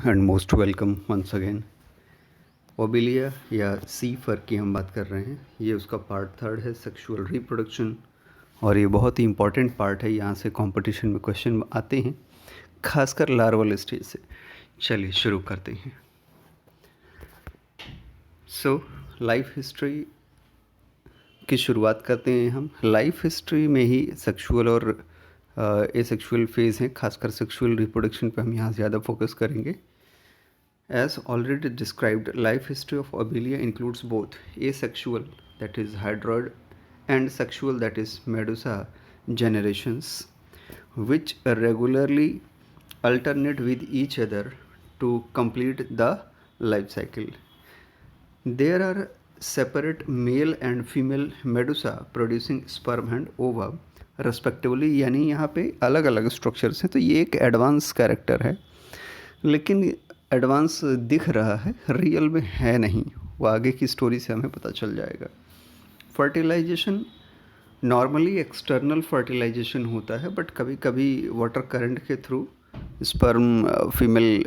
And most welcome once again. Obelia या sea फर की हम बात कर रहे हैं। ये उसका पार्ट थर्ड है, सेक्सुअल रिप्रोडक्शन, और ये बहुत ही इंपॉर्टेंट पार्ट है। यहाँ से कंपटीशन में क्वेश्चन आते हैं, खासकर लार्वल स्टेज से। चलिए शुरू करते हैं। सो लाइफ हिस्ट्री की शुरुआत करते हैं हम। लाइफ हिस्ट्री में ही सेक्सुअल और एसेक्सुअल फेज़ हैं, खासकर सेक्सुअल रिप्रोडक्शन पे हम यहाँ ज़्यादा फोकस करेंगे। As already described, life history of Obelia includes both asexual, that is hydroid, and sexual, that is medusa generations, which regularly alternate with each other to complete the life cycle. There are separate male and female medusa producing sperm and ova respectively, यानी यहाँ पे अलग अलग structures हैं। तो ये एक advance character है, लेकिन एडवांस दिख रहा है, रियल में है नहीं। वो आगे की स्टोरी से हमें पता चल जाएगा। फर्टिलाइजेशन नॉर्मली एक्सटर्नल फर्टिलाइजेशन होता है, बट कभी कभी वाटर करंट के थ्रू स्पर्म फीमेल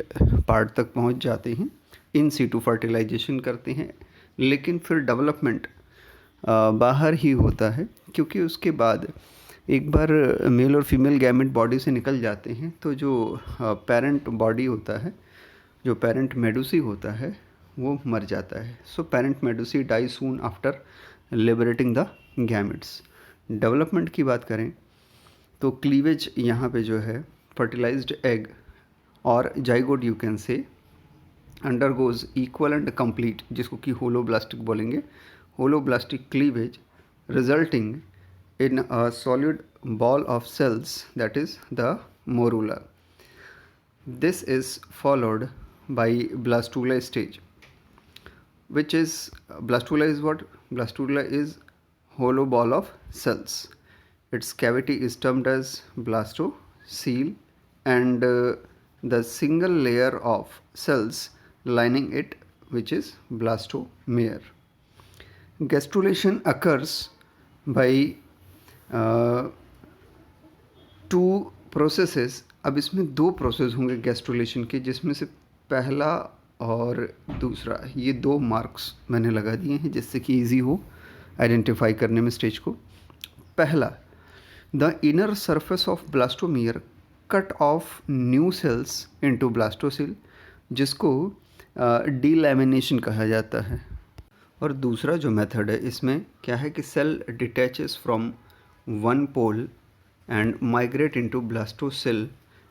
पार्ट तक पहुंच जाते हैं, इन सीटू फर्टिलाइजेशन करते हैं। लेकिन फिर डेवलपमेंट बाहर ही होता है, क्योंकि उसके बाद एक बार मेल और फीमेल गैमेट बॉडी से निकल जाते हैं तो जो पेरेंट बॉडी होता है, जो पेरेंट मेडुसी होता है, वो मर जाता है। So parent medusae die soon after liberating the gametes. Development की बात करें तो क्लीवेज यहाँ पे जो है, फर्टिलाइज्ड एग और zygote you can say undergoes equal and complete, जिसको कि होलोब्लास्टिक बोलेंगे, holoblastic cleavage resulting in a solid ball of cells, that is the morula. This is followed by blastula stage, which is blastula is what? Blastula is hollow ball of cells. Its cavity is termed as blastocele, and the single layer of cells lining it, which is blastomere. Gastrulation occurs by two processes. अब इसमें दो process होंगे gastrulation के, जिसमें से पहला और दूसरा, ये दो मार्क्स मैंने लगा दिए हैं जिससे कि इजी हो आइडेंटिफाई करने में स्टेज को। पहला, the inner surface of blastomere cut off new sales into blastocoel, जिसको डीलैमिनेशन कहा जाता है। और दूसरा जो मेथड है, इसमें क्या है कि cell detaches from one pole and migrate into blastocell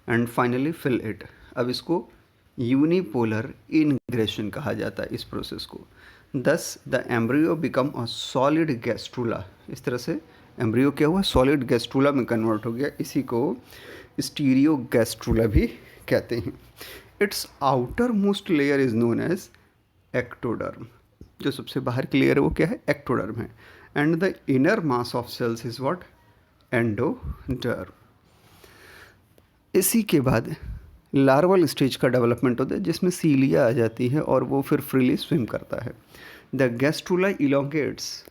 and finally fill it। अब इसको यूनिपोलर इनग्रेशन कहा जाता है इस प्रोसेस को। Thus the embryo become a solid gastrula। इस तरह से एम्ब्रियो क्या हुआ, सॉलिड गैस्ट्रूला में कन्वर्ट हो गया। इसी को स्टीरियो गैस्ट्रूला भी कहते हैं। Its outermost layer is known as ectoderm. जो सबसे बाहर की लेयर है वो क्या है, एक्टोडर्म है। And the inner mass of cells is what, endoderm. इसी के बाद लार्वल स्टेज का डेवलपमेंट होता है, जिसमें सीलिया आ जाती है और वो फिर फ्रीली स्विम करता है। The gastrula elongates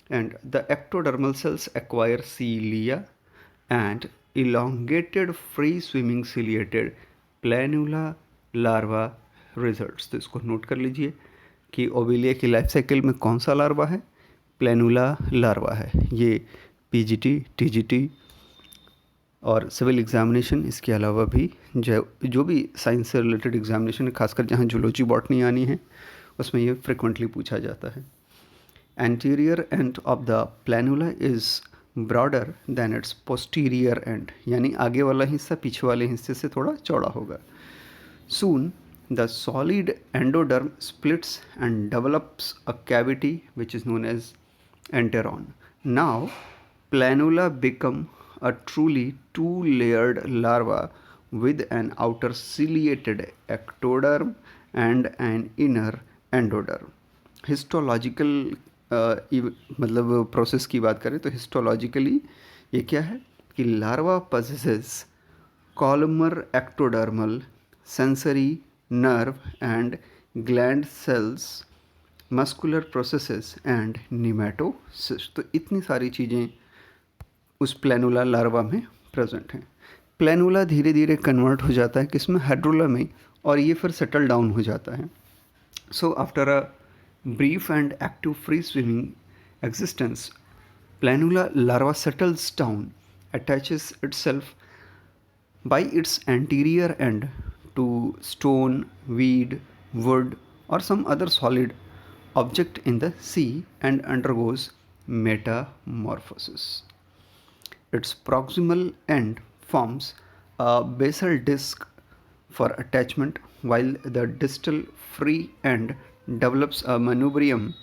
and the ectodermal cells acquire cilia and elongated free swimming ciliated planula larva results. तो इसको नोट कर लीजिए कि ओबिलिया की लाइफ साइकिल में कौन सा लार्वा है, प्लैनुला लार्वा है। ये पीजीटी, टीजीटी और सिविल एग्जामिनेशन, इसके अलावा भी जो भी साइंस से रिलेटेड एग्जामिनेशन है, खासकर जहाँ जूलॉजी बॉटनी आनी है, उसमें ये फ्रिक्वेंटली पूछा जाता है। Anterior end of the planula is broader then it's posterior and, यानी आगे वाला हिस्सा पीछे वाले हिस्से से थोड़ा चौड़ा होगा। सून the solid endoderm splits and develops a cavity which is known as enteron. Now planula become a truly two-layered larva with an outer ciliated ectoderm and an inner endoderm. Histological मतलब प्रोसेस की बात करें तो histologically ये क्या है कि larva possesses columnar ectodermal sensory nerve and gland cells, muscular processes and nematocysts। तो इतनी सारी चीज़ें उस प्लैनुला लार्वा में प्रेजेंट हैं। प्लैनुला धीरे धीरे कन्वर्ट हो जाता है किसमें, हाइड्रोला में, और ये फिर सेटल डाउन हो जाता है। So after a brief and active free swimming existence, planula larva settles down, attaches itself by its anterior end to stone, weed, wood, or some other solid object in the sea and undergoes metamorphosis. Its proximal end forms a basal disc for attachment, while the distal free end develops a manubrium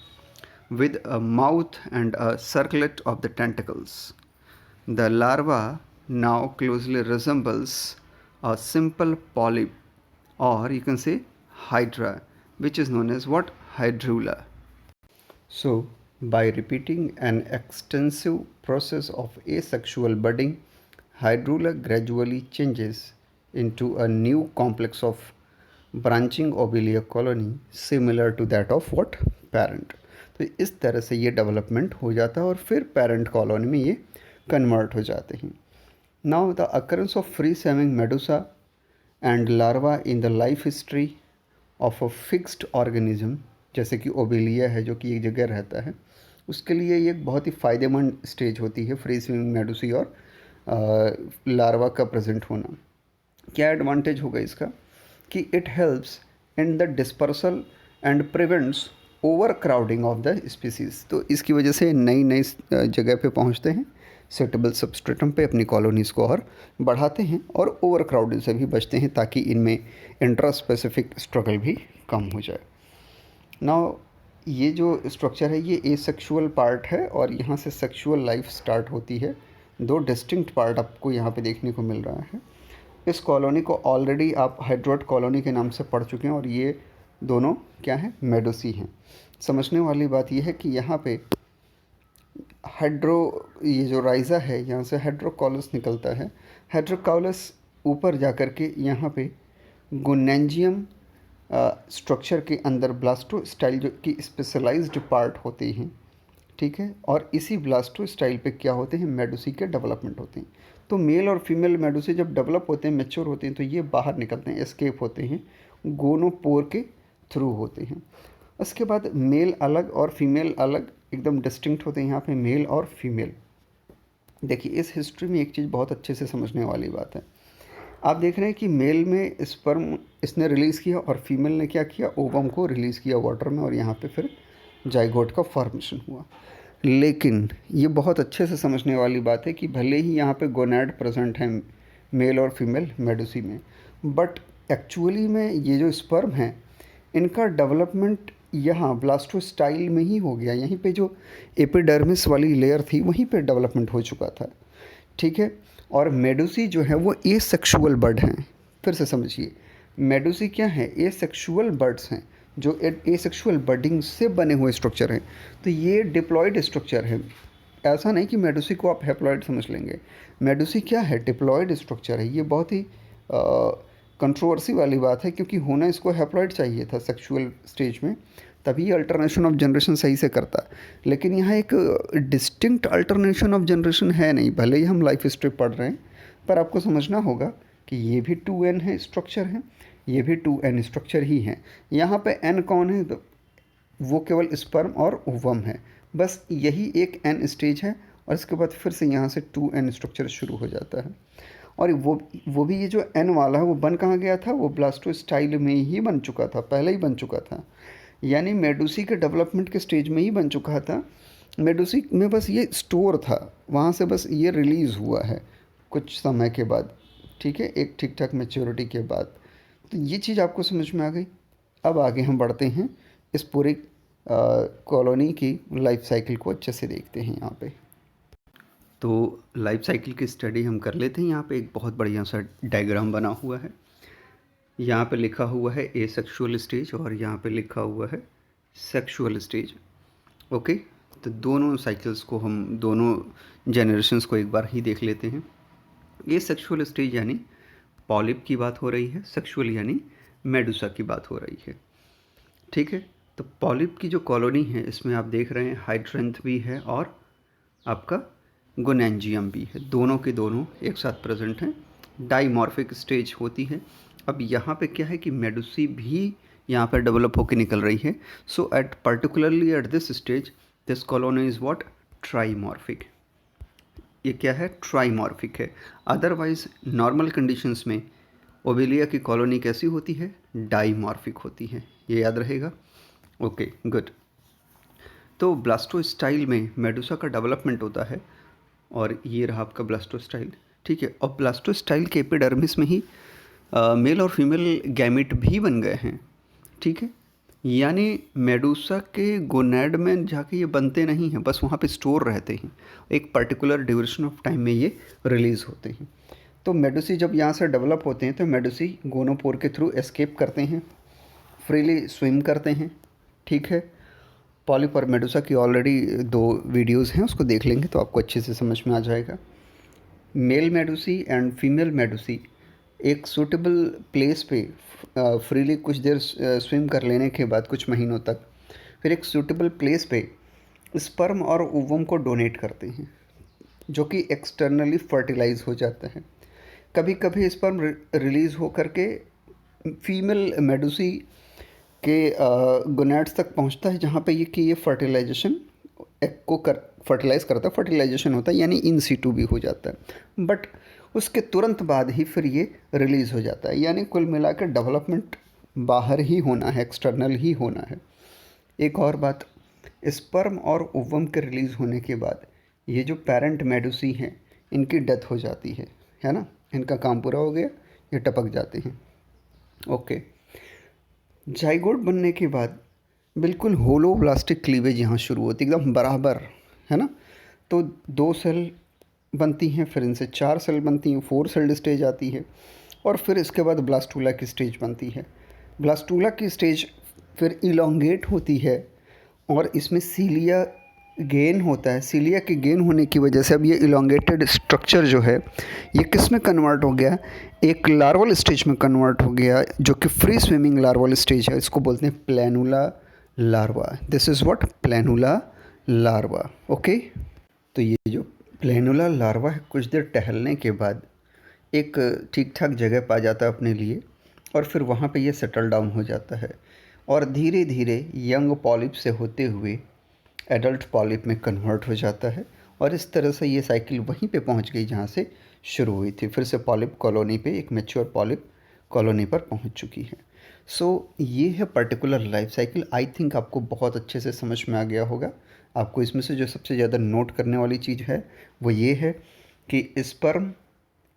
with a mouth and a circlet of the tentacles. The larva now closely resembles a simple polyp, or you can say hydra, which is known as what? Hydrula. So, by repeating an extensive process of asexual budding, Hydrula gradually changes into a new complex of branching obelia colony similar to that of what? Parent. तो इस तरह से ये development हो जाता है और फिर पेरेंट कॉलोनी में ये कन्वर्ट हो जाते हैं. Now the occurrence of free swimming Medusa and larva in the life history of a fixed organism, जैसे कि ओबेलिया है जो कि एक जगह रहता है, उसके लिए ये एक बहुत ही फ़ायदेमंद स्टेज होती है फ्री स्विमिंग मेडुसी और लार्वा का प्रेजेंट होना. क्या एडवांटेज होगा इसका कि it helps in the dispersal and prevents over crowding of the species. तो इसकी वजह से नई नई जगह पे पहुंचते हैं, सूटेबल सबस्ट्रेटम पे अपनी कॉलोनीज़ को और बढ़ाते हैं और ओवर क्राउडिंग से भी बचते हैं ताकि इनमें इंट्रा स्पेसिफिक स्ट्रगल भी कम हो जाए. नाउ ये जो स्ट्रक्चर है ये एसेक्सुअल पार्ट है और यहाँ से सेक्सुअल लाइफ स्टार्ट होती है. दो डिस्टिंक्ट पार्ट आपको यहाँ पे देखने को मिल रहा है. इस कॉलोनी को ऑलरेडी आप हाइड्रोट कॉलोनी के नाम से पढ़ चुके हैं और ये दोनों क्या हैं? मेडुसी हैं. समझने वाली बात यह है कि यहाँ पे ये जो राइज़ा है यहाँ से हाइड्रोकॉलस निकलता है. हाइड्रोकॉलस ऊपर जा कर के यहाँ पे गोनेंजियम स्ट्रक्चर के अंदर ब्लास्टोस्टाइल जो कि स्पेशलाइज्ड पार्ट होते हैं, ठीक है, और इसी ब्लास्टोस्टाइल पे क्या होते हैं? मेडुसी के डेवलपमेंट होते हैं. तो मेल और फीमेल मेडुसी जब डेवलप होते हैं, मैच्योर होते हैं, तो ये बाहर निकलते हैं, एस्केप होते हैं, गोनोपोर के थ्रू होते हैं. उसके बाद मेल अलग और फीमेल अलग एकदम डिस्टिंक्ट होते हैं. यहाँ पे मेल और फीमेल. देखिए इस हिस्ट्री में एक चीज़ बहुत अच्छे से समझने वाली बात है. आप देख रहे हैं कि मेल में स्पर्म इसने रिलीज़ किया और फीमेल ने क्या किया? ओवम को रिलीज़ किया वाटर में और यहाँ पे फिर जाइगोट का फॉर्मेशन हुआ. लेकिन ये बहुत अच्छे से समझने वाली बात है कि भले ही यहाँ पे गोनैड प्रेजेंट है मेल और फीमेल मेडुसी में, बट एक्चुअली में ये जो स्पर्म है इनका डेवलपमेंट यहाँ ब्लास्टोस्टाइल में ही हो गया. यहीं पे जो एपिडर्मिस वाली लेयर थी वहीं पे डेवलपमेंट हो चुका था, ठीक है. और मेडुसी जो है वो एसेक्सुअल बर्ड हैं. फिर से समझिए, मेडुसी क्या है? एसेक्सुअल बर्ड्स हैं जो एसेक्सुअल बर्डिंग से बने हुए स्ट्रक्चर हैं. तो ये डिप्लॉयड स्ट्रक्चर है. ऐसा नहीं कि मेडुसी को आप हैप्लॉयड समझ लेंगे. मेडुसी क्या है? डिप्लॉयड स्ट्रक्चर है. ये बहुत ही कंट्रोवर्सी वाली बात है क्योंकि होना इसको हैप्लॉयड चाहिए था सेक्सुअल स्टेज में, तभी अल्टरनेशन ऑफ जनरेशन सही से करता. लेकिन यहाँ एक डिस्टिंक्ट अल्टरनेशन ऑफ जनरेशन है नहीं. भले ही हम लाइफ हिस्ट्री पढ़ रहे हैं पर आपको समझना होगा कि ये भी 2n है स्ट्रक्चर है, ये भी 2n स्ट्रक्चर ही हैं. यहाँ पे n कौन है? तो वो केवल स्पर्म और ओवम है. बस यही एक n स्टेज है और इसके बाद फिर से यहाँ से 2n स्ट्रक्चर शुरू हो जाता है. और वो भी ये जो n वाला है वो बन कहाँ गया था? वो ब्लास्टोस्टाइल में ही बन चुका था, पहले ही बन चुका था. यानी मेडुसी के डेवलपमेंट के स्टेज में ही बन चुका था. मेडुसी में बस ये स्टोर था, वहाँ से बस ये रिलीज़ हुआ है कुछ समय के बाद, ठीक है, एक ठीक ठाक मैच्योरिटी के बाद. तो ये चीज़ आपको समझ में आ गई. अब आगे हम बढ़ते हैं, इस पूरी कॉलोनी की लाइफ साइकिल को अच्छे से देखते हैं. यहाँ पे तो लाइफ साइकिल की स्टडी हम कर लेते हैं. यहाँ पे एक बहुत बढ़िया सा डायग्राम बना हुआ है. यहाँ पे लिखा हुआ है एसेक्सुअल स्टेज और यहाँ पे लिखा हुआ है सेक्सुअल स्टेज. ओके, तो दोनों साइकिल्स को हम दोनों जनरेशन्स को एक बार ही देख लेते हैं. एसेक्सुअल स्टेज यानी पॉलिप की बात हो रही है, सेक्सुअल यानी मेडुसा की बात हो रही है, ठीक है. तो पॉलिप की जो कॉलोनी है इसमें आप देख रहे हैं हाइड्रेंथ भी है और आपका गोनेंजियम भी है. दोनों के दोनों एक साथ प्रेजेंट हैं. डाइमॉर्फिक स्टेज होती है अब यहाँ पे क्या है कि मेडुसी भी यहाँ पर डेवलप होकर निकल रही है. So at particularly at this stage this colony is what, trimorphic. ये क्या है, ट्राइमॉर्फिक है. अदरवाइज नॉर्मल कंडीशंस में ओवेलिया की कॉलोनी कैसी होती है, डाइमॉर्फिक होती है. ये याद रहेगा. Okay good. तो ब्लास्टोस्टाइल में मेडुसा का डेवलपमेंट होता है और ये रहा आपका ब्लास्टोस्टाइल. ठीक है. और ब्लास्टोस्टाइल के एपिडर्मिस में ही मेल और फीमेल गैमेट भी बन गए हैं. ठीक है. यानी मेडुसा के गोनैड में जाके ये बनते नहीं हैं, बस वहाँ पे स्टोर रहते हैं. एक पर्टिकुलर ड्यूरेशन ऑफ टाइम में ये रिलीज़ होते हैं. तो मेडुसी जब यहाँ से डेवलप होते हैं तो मेडुसी गोनोपोर के थ्रू एस्केप करते हैं, फ्रीली स्विम करते हैं. ठीक है. पॉलिप और मेडुसा की ऑलरेडी 2 वीडियोस हैं, उसको देख लेंगे तो आपको अच्छे से समझ में आ जाएगा. Mail medusae and female medusae एक सूटेबल प्लेस पे फ्रीली कुछ देर स्विम कर लेने के बाद कुछ महीनों तक फिर एक सूटेबल प्लेस पे स्पर्म और ओवम को डोनेट करते हैं, जो कि एक्सटर्नली फर्टिलाइज हो जाता है. कभी कभी स्पर्म रिलीज़ हो करके फीमेल मेडुसी के गोनैड्स तक पहुंचता है, जहाँ पे ये फर्टिलाइजेशन एग को फर्टिलाइज़ करता है. फर्टिलाइजेशन होता है यानी इन सीटू भी हो जाता है, बट उसके तुरंत बाद ही फिर ये रिलीज़ हो जाता है. यानी कुल मिलाकर डेवलपमेंट बाहर ही होना है, एक्सटर्नल ही होना है. एक और बात, स्पर्म और ओवम के रिलीज़ होने के बाद ये जो पेरेंट मेडुसी हैं इनकी डेथ हो जाती है ना. इनका काम पूरा हो गया, ये टपक जाते हैं. ओके. जाइगोट बनने के बाद बिल्कुल होलोब्लास्टिक क्लीवेज यहाँ शुरू होती है, एकदम बराबर, है ना. तो 2 सेल बनती हैं, फिर इनसे 4 सेल बनती हैं, 4 सेल्ड स्टेज आती है और फिर इसके बाद ब्लास्टूला की स्टेज बनती है. ब्लास्टूला की स्टेज फिर इलोंगेट होती है और इसमें सीलिया गेन होता है. सीलिया के गेन होने की वजह से अब ये इलोंगेटेड स्ट्रक्चर जो है ये किस में कन्वर्ट हो गया, एक लार्वल स्टेज में कन्वर्ट हो गया, जो कि फ्री स्विमिंग लार्वल स्टेज है. इसको बोलते हैं planula larva. This is what, planula larva. Okay. तो ये जो प्लैनुला लार्वा है कुछ देर टहलने के बाद एक ठीक ठाक जगह पा जाता है अपने लिए और फिर वहाँ पे ये सेटल डाउन हो जाता है और धीरे धीरे यंग पॉलिप से होते हुए एडल्ट पॉलिप में कन्वर्ट हो जाता है. और इस तरह से ये साइकिल वहीं पे पहुँच गई जहाँ से शुरू हुई थी. फिर से पॉलिप कॉलोनी पे एक मैच्योर पॉलिप कॉलोनी पर पहुँच चुकी है. सो ये है particular life cycle. I think आपको बहुत अच्छे से समझ में आ गया होगा. आपको इसमें से जो सबसे ज़्यादा नोट करने वाली चीज़ है वो ये है कि स्पर्म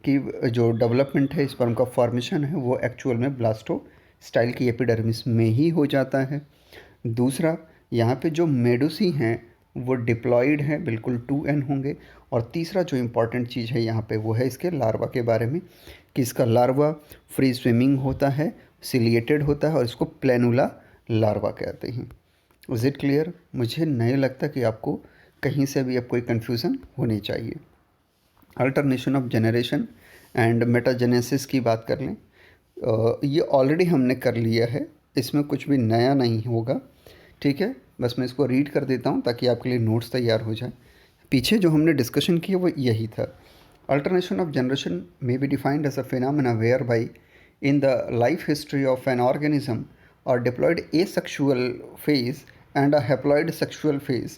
की जो डेवलपमेंट है, स्पर्म का फॉर्मेशन है, वो एक्चुअल में ब्लास्टो स्टाइल की एपिडर्मिस में ही हो जाता है. दूसरा, यहाँ पे जो मेडुसी हैं वो डिप्लॉयड हैं, बिल्कुल 2n होंगे. और तीसरा जो इम्पॉर्टेंट चीज़ है यहाँ पे वो है इसके लार्वा के बारे में, कि इसका लार्वा फ्री स्विमिंग होता है, सिलिएटेड होता है और इसको प्लैनुला लार्वा कहते हैं. Is it clear? मुझे नहीं लगता कि आपको कहीं से भी अब कोई कन्फ्यूज़न होनी चाहिए. Alternation of generation and metagenesis की बात कर लें. ये ऑलरेडी हमने कर लिया है, इसमें कुछ भी नया नहीं होगा. ठीक है. बस मैं इसको रीड कर देता हूँ ताकि आपके लिए नोट्स तैयार हो जाए. पीछे जो हमने डिस्कशन किया वो यही था. Alternation of generation may be defined as a phenomena whereby in the life history of an organism or diploid asexual phase and a haploid sexual phase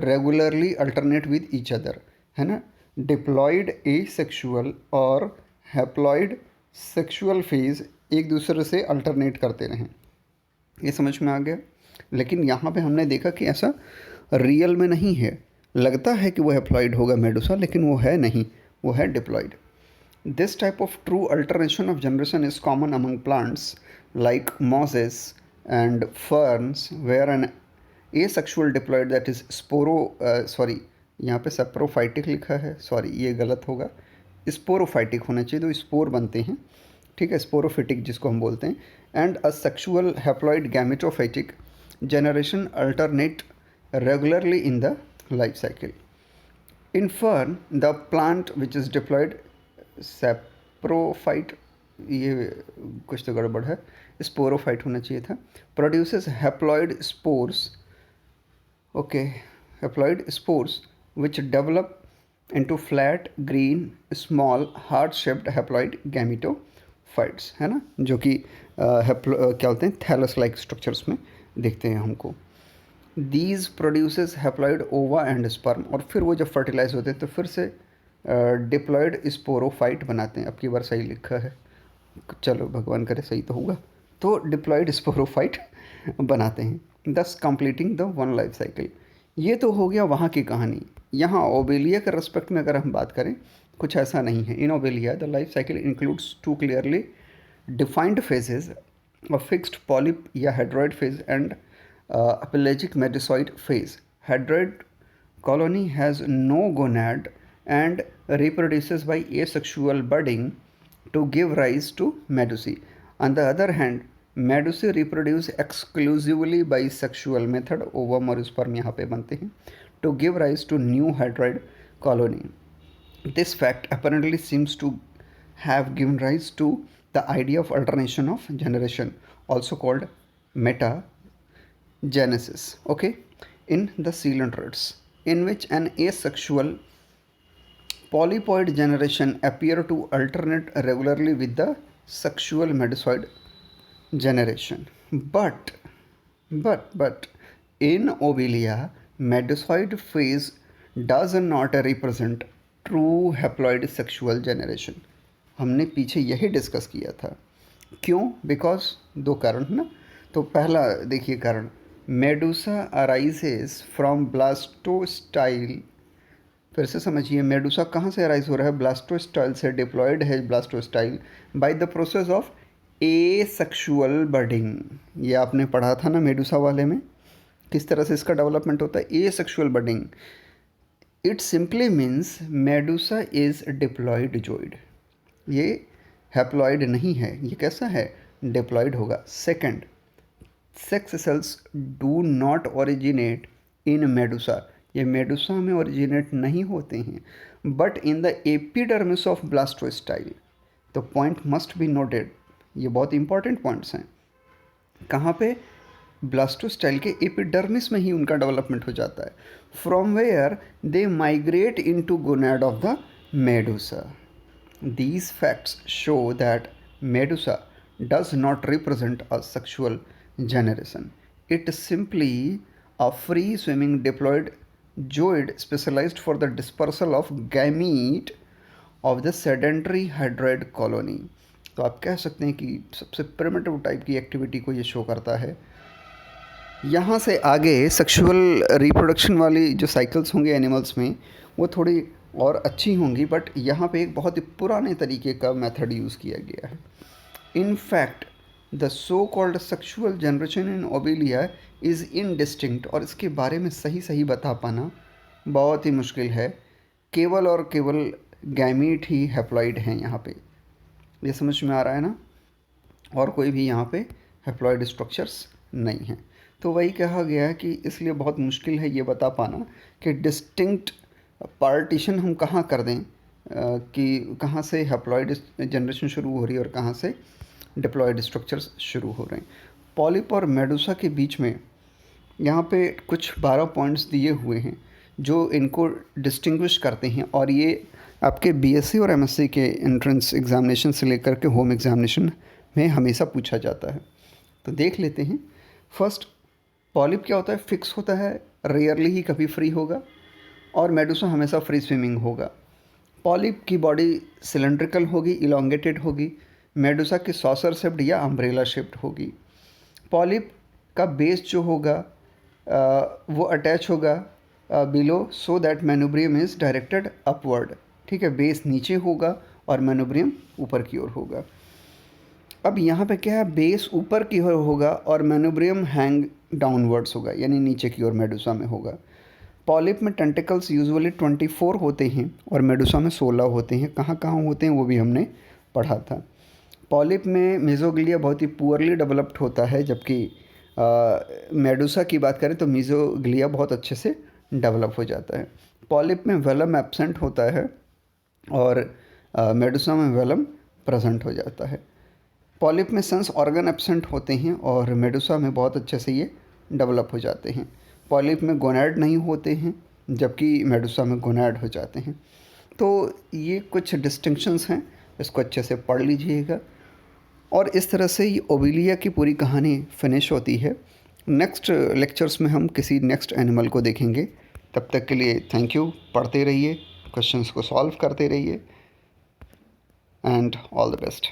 regularly alternate with each other, है ना. Diploid asexual और haploid sexual phase एक दूसरे से alternate करते रहें. ये समझ में आ गया. लेकिन यहाँ पे हमने देखा कि ऐसा रियल में नहीं है. लगता है कि वो हैप्लॉयड होगा मेडुसा, लेकिन वो है नहीं, वो है diploid. This type of true alternation of generation is common among plants like mosses and ferns, where an asexual diploid that is यहाँ पे saprophytic लिखा है, सॉरी ये गलत होगा, स्पोरोफाइटिक होना चाहिए. तो स्पोर बनते हैं, ठीक है, स्पोरोफिटिक जिसको हम बोलते हैं. And a sexual haploid gametophytic generation alternate regularly in the life cycle. In fern, the plant which is diploid saprophyte, ये कुछ तो गड़बड़ है, स्पोरोफाइट होना चाहिए था, produces haploid spores. Okay. Haploid spores which develop into flat green small heart shaped haploid gametophytes. Fights, है ना, जो कि क्या बोलते हैं, थैलस लाइक स्ट्रक्चर्स में देखते हैं हमको। दीज प्रोड्यूसेस हैप्लॉइड ओवा एंड स्पर्म, और फिर वो जब फर्टिलाइज होते हैं तो फिर से डिप्लॉयड स्पोरोफाइट बनाते हैं। अब की बार सही लिखा है, चलो भगवान करे सही तो होगा। तो डिप्लॉयड स्पोरोफाइट बनाते हैं, दस completing the one life cycle. ये तो हो गया वहाँ की कहानी। यहाँ ओबेलिया के रेस्पेक्ट में अगर हम बात करें, कुछ ऐसा नहीं है। In Obelia the life cycle includes two clearly defined phases, a fixed polyp या hydroid phase and a pelagic medusoid phase. Hydroid colony has no gonad and reproduces by asexual budding to give rise to medusae. On the other hand, medusae reproduce exclusively by sexual method, ovum और sperm यहाँ पे बनते हैं, to give rise to new hydroid colony. This fact apparently seems to have given rise to the idea of alternation of generation, also called metagenesis, okay, in the coelonterates, in which an asexual polypoid generation appear to alternate regularly with the sexual medusoid generation. But in Obelia, medusoid phase does not represent true haploid sexual generation. हमने पीछे यही discuss किया था। क्यों? Because दो कारण है ना। तो पहला देखिए कारण, मेडुसा अराइजेस फ्रॉम ब्लास्टोस्टाइल। फिर से समझिए, मेडुसा कहाँ से अराइज हो रहा है? ब्लास्टोस्टाइल से। डिप्लॉयड है blastostyle by the process of asexual budding. ये आपने पढ़ा था ना मेडुसा वाले में, किस तरह से इसका डेवलपमेंट होता है, asexual budding. It simply means medusa is diploid zooid. ये हैप्लॉइड नहीं है, ये कैसा है? डिप्लॉयड होगा। Second, sex cells do not originate in medusa. ये मेडुसा में ओरिजिनेट नहीं होते हैं, but in the epidermis of blastostyle. तो पॉइंट मस्ट बी नोटेड, ये बहुत इंपॉर्टेंट पॉइंट्स हैं। कहाँ पे? ब्लास्टोस्टाइल के एपिडर्मिस में ही उनका डेवलपमेंट हो जाता है, from where they migrate into gonad of the medusa. These facts show that Medusa does not represent a sexual generation. It is simply a free-swimming diploid zooid specialized for the dispersal of gamete of the sedentary hydroid colony. तो आप कह सकते हैं कि सबसे primitive type की activity को ये शो करता है। यहाँ से आगे सेक्सुअल रिप्रोडक्शन वाली जो साइकिल्स होंगे एनिमल्स में, वो थोड़ी और अच्छी होंगी, बट यहाँ पे एक बहुत ही पुराने तरीके का मेथड यूज़ किया गया है। In fact the so called sexual generation in Obelia is indistinct, और इसके बारे में सही सही बता पाना बहुत ही मुश्किल है। केवल और केवल गैमीट ही हैप्लॉइड हैं यहाँ पे। ये समझ में आ रहा है ना? और कोई भी यहाँ पे हैप्लॉइड स्ट्रक्चर्स नहीं हैं। तो वही कहा गया है कि इसलिए बहुत मुश्किल है ये बता पाना कि डिस्टिंक्ट पार्टीशन हम कहाँ कर दें, कि कहाँ से हैप्लॉइड जनरेशन शुरू हो रही है और कहाँ से डिप्लॉयड स्ट्रक्चर्स शुरू हो रहे हैं। पॉलिप और मेडुसा के बीच में यहाँ पे कुछ 12 पॉइंट्स दिए हुए हैं जो इनको डिस्टिंग्विश करते हैं, और ये आपके बीएससी और एमएससी के एंट्रेंस एग्जामिनेशन से लेकर के होम एग्जामिनेशन में हमेशा पूछा जाता है। तो देख लेते हैं। फर्स्ट, पॉलिप क्या होता है? फिक्स होता है, रेयरली ही कभी फ्री होगा, और मेडुसा हमेशा फ्री स्विमिंग होगा। पॉलिप की बॉडी सिलेंड्रिकल होगी, इलोंगेटेड होगी। मेडुसा की सॉसर शेप्ड या अम्ब्रेला शेप्ड होगी। पॉलिप का बेस जो होगा वो अटैच होगा below, so that manubrium is directed upward. ठीक है, बेस नीचे होगा और मैनुब्रियम ऊपर की ओर होगा। अब यहाँ पे क्या है? बेस ऊपर की ओर होगा और मैनुब्रियम हैंग डाउनवर्ड्स होगा, यानी नीचे की ओर मेडुसा में होगा। पॉलिप में टेंटिकल्स यूजुअली 24 होते हैं और मेडुसा में 16 होते हैं। कहाँ कहाँ होते हैं वो भी हमने पढ़ा था। पॉलिप में मेसोग्लिया बहुत ही पुअरली डेवलप्ड होता है, जबकि मेडुसा की बात करें तो मेसोग्लिया बहुत अच्छे से डेवलप हो जाता है। पॉलिप में वेलम एब्सेंट होता है और मेडुसा में वेलम प्रेजेंट हो जाता है। पॉलिप में सेंस ऑर्गन एब्सेंट होते हैं और मेडुसा में बहुत अच्छे से ये डेवलप हो जाते हैं। पॉलिप में गोनैड नहीं होते हैं, जबकि मेडुसा में गोनैड हो जाते हैं। तो ये कुछ डिस्टिंक्शंस हैं, इसको अच्छे से पढ़ लीजिएगा। और इस तरह से ये ओविलिया की पूरी कहानी फिनिश होती है। नेक्स्ट लेक्चर्स में हम किसी नेक्स्ट एनिमल को देखेंगे। तब तक के लिए थैंक यू। पढ़ते रहिए, क्वेश्चंस को सॉल्व करते रहिए, एंड ऑल द बेस्ट।